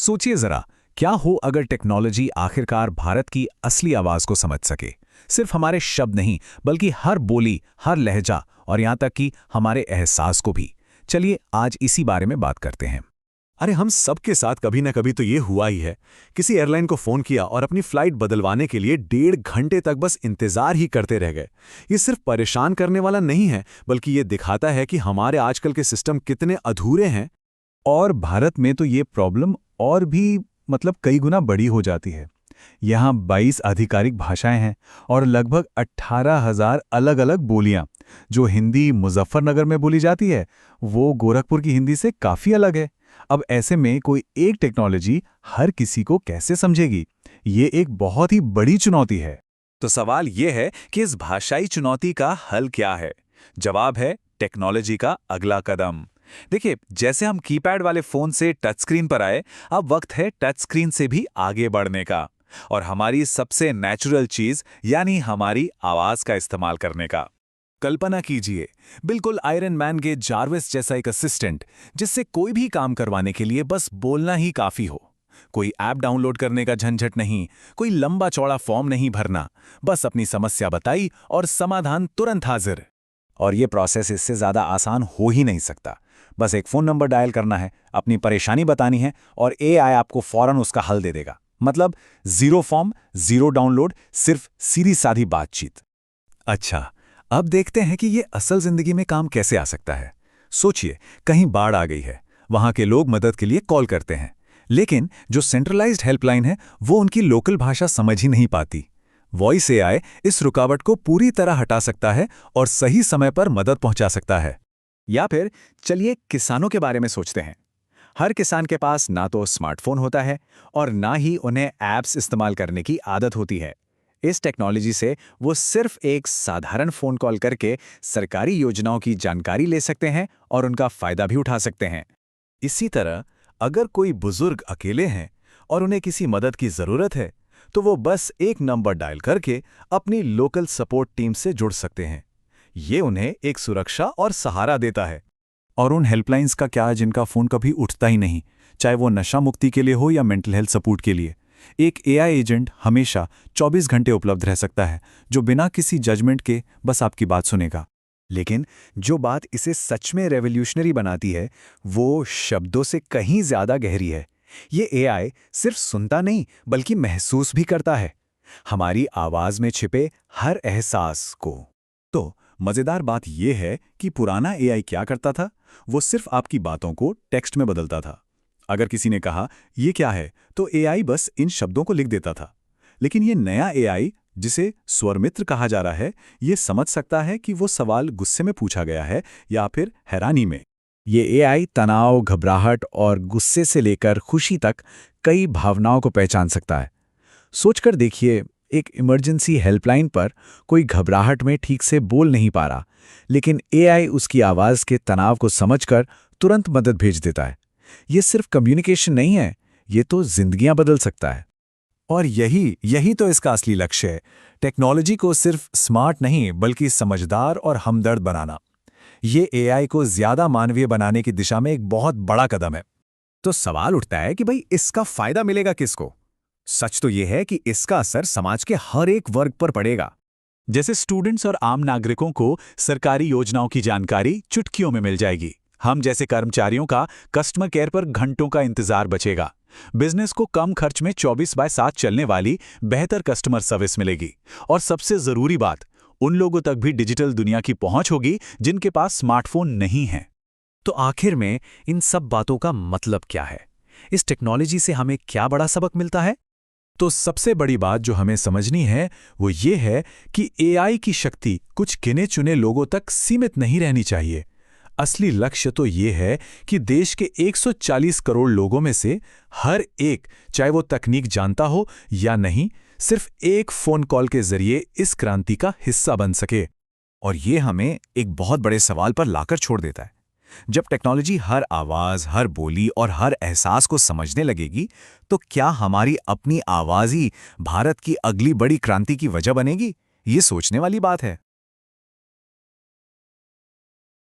सोचिए जरा, क्या हो अगर टेक्नोलॉजी आखिरकार भारत की असली आवाज को समझ सके। सिर्फ हमारे शब्द नहीं, बल्कि हर बोली, हर लहजा और यहां तक कि हमारे एहसास को भी। चलिए आज इसी बारे में बात करते हैं। अरे हम सबके साथ कभी ना कभी तो ये हुआ ही है। किसी एयरलाइन को फोन किया और अपनी फ्लाइट बदलवाने के लिए 1.5 घंटे तक बस इंतजार ही करते रह गए। ये सिर्फ परेशान करने वाला नहीं है, बल्कि ये दिखाता है कि हमारे आजकल के सिस्टम कितने अधूरे हैं। और भारत में तो ये प्रॉब्लम और भी कई गुना बड़ी हो जाती है। यहाँ 22 आधिकारिक भाषाएं हैं और लगभग 18,000 अलग अलग बोलियां। जो हिंदी मुजफ्फरनगर में बोली जाती है, वो गोरखपुर की हिंदी से काफ़ी अलग है। अब ऐसे में कोई एक टेक्नोलॉजी हर किसी को कैसे समझेगी? ये एक बहुत ही बड़ी चुनौती है। तो सवाल ये है कि इस भाषाई चुनौती का हल क्या है? जवाब है टेक्नोलॉजी का अगला कदम। देखिए, जैसे हम कीपैड वाले फोन से टच स्क्रीन पर आए, अब वक्त है टच स्क्रीन से भी आगे बढ़ने का और हमारी सबसे नेचुरल चीज यानी हमारी आवाज का इस्तेमाल करने का। कल्पना कीजिए, बिल्कुल आयरन मैन के जार्विस जैसा एक असिस्टेंट, जिससे कोई भी काम करवाने के लिए बस बोलना ही काफी हो। कोई ऐप डाउनलोड करने का झंझट नहीं, कोई लंबा चौड़ा फॉर्म नहीं भरना, बस अपनी समस्या बताई और समाधान तुरंत हाजिर। और ये प्रोसेस इससे ज़्यादा आसान हो ही नहीं सकता। बस एक फ़ोन नंबर डायल करना है, अपनी परेशानी बतानी है और एआई आपको फ़ौरन उसका हल दे देगा। मतलब ज़ीरो फॉर्म, ज़ीरो डाउनलोड, सिर्फ सीधी साधी बातचीत। अच्छा, अब देखते हैं कि ये असल जिंदगी में काम कैसे आ सकता है। सोचिए, कहीं बाढ़ आ गई है, वहाँ के लोग मदद के लिए कॉल करते हैं, लेकिन जो सेंट्रलाइज्ड हेल्पलाइन है वो उनकी लोकल भाषा समझ ही नहीं पाती। वॉइस एआई इस रुकावट को पूरी तरह हटा सकता है और सही समय पर मदद पहुंचा सकता है। या फिर चलिए किसानों के बारे में सोचते हैं। हर किसान के पास ना तो स्मार्टफोन होता है और ना ही उन्हें ऐप्स इस्तेमाल करने की आदत होती है। इस टेक्नोलॉजी से वो सिर्फ एक साधारण फ़ोन कॉल करके सरकारी योजनाओं की जानकारी ले सकते हैं और उनका फ़ायदा भी उठा सकते हैं। इसी तरह अगर कोई बुजुर्ग अकेले हैं और उन्हें किसी मदद की ज़रूरत है, तो वो बस एक नंबर डायल करके अपनी लोकल सपोर्ट टीम से जुड़ सकते हैं। ये उन्हें एक सुरक्षा और सहारा देता है। और उन हेल्पलाइंस का क्या, जिनका फ़ोन कभी उठता ही नहीं, चाहे वो नशा मुक्ति के लिए हो या मेंटल हेल्थ सपोर्ट के लिए। एक एआई एजेंट हमेशा 24 घंटे उपलब्ध रह सकता है, जो बिना किसी जजमेंट के बस आपकी बात सुनेगा। लेकिन जो बात इसे सच में रेवोल्यूशनरी बनाती है, वो शब्दों से कहीं ज़्यादा गहरी है। ये एआई सिर्फ सुनता नहीं, बल्कि महसूस भी करता है, हमारी आवाज़ में छिपे हर एहसास को। तो मज़ेदार बात यह है कि पुराना एआई क्या करता था? वो सिर्फ आपकी बातों को टेक्स्ट में बदलता था। अगर किसी ने कहा ये क्या है, तो एआई बस इन शब्दों को लिख देता था। लेकिन ये नया एआई, जिसे स्वरमित्र कहा जा रहा है, ये समझ सकता है कि वो सवाल गुस्से में पूछा गया है या फिर हैरानी में। ये एआई तनाव, घबराहट और गुस्से से लेकर खुशी तक कई भावनाओं को पहचान सकता है। सोचकर देखिए, एक इमरजेंसी हेल्पलाइन पर कोई घबराहट में ठीक से बोल नहीं पा रहा, लेकिन एआई उसकी आवाज़ के तनाव को समझकर तुरंत मदद भेज देता है। ये सिर्फ कम्युनिकेशन नहीं है, ये तो जिंदगियां बदल सकता है। और यही तो इसका असली लक्ष्य है, टेक्नोलॉजी को सिर्फ स्मार्ट नहीं बल्कि समझदार और हमदर्द बनाना। ये एआई को ज़्यादा मानवीय बनाने की दिशा में एक बहुत बड़ा कदम है। तो सवाल उठता है कि भाई इसका फायदा मिलेगा किसको? सच तो यह है कि इसका असर समाज के हर एक वर्ग पर पड़ेगा। जैसे स्टूडेंट्स और आम नागरिकों को सरकारी योजनाओं की जानकारी चुटकियों में मिल जाएगी। हम जैसे कर्मचारियों का कस्टमर केयर पर घंटों का इंतजार बचेगा। बिजनेस को कम खर्च में 24/7 चलने वाली बेहतर कस्टमर सर्विस मिलेगी। और सबसे जरूरी बात, उन लोगों तक भी डिजिटल दुनिया की पहुंच होगी जिनके पास स्मार्टफोन नहीं है। तो आखिर में इन सब बातों का मतलब क्या है? इस टेक्नोलॉजी से हमें क्या बड़ा सबक मिलता है? तो सबसे बड़ी बात जो हमें समझनी है वो ये है कि एआई की शक्ति कुछ गिने चुने लोगों तक सीमित नहीं रहनी चाहिए। असली लक्ष्य तो ये है कि देश के 140 करोड़ लोगों में से हर एक, चाहे वो तकनीक जानता हो या नहीं, सिर्फ एक फोन कॉल के जरिए इस क्रांति का हिस्सा बन सके। और ये हमें एक बहुत बड़े सवाल पर लाकर छोड़ देता है। जब टेक्नोलॉजी हर आवाज, हर बोली और हर एहसास को समझने लगेगी, तो क्या हमारी अपनी आवाज ही भारत की अगली बड़ी क्रांति की वजह बनेगी? ये सोचने वाली बात है।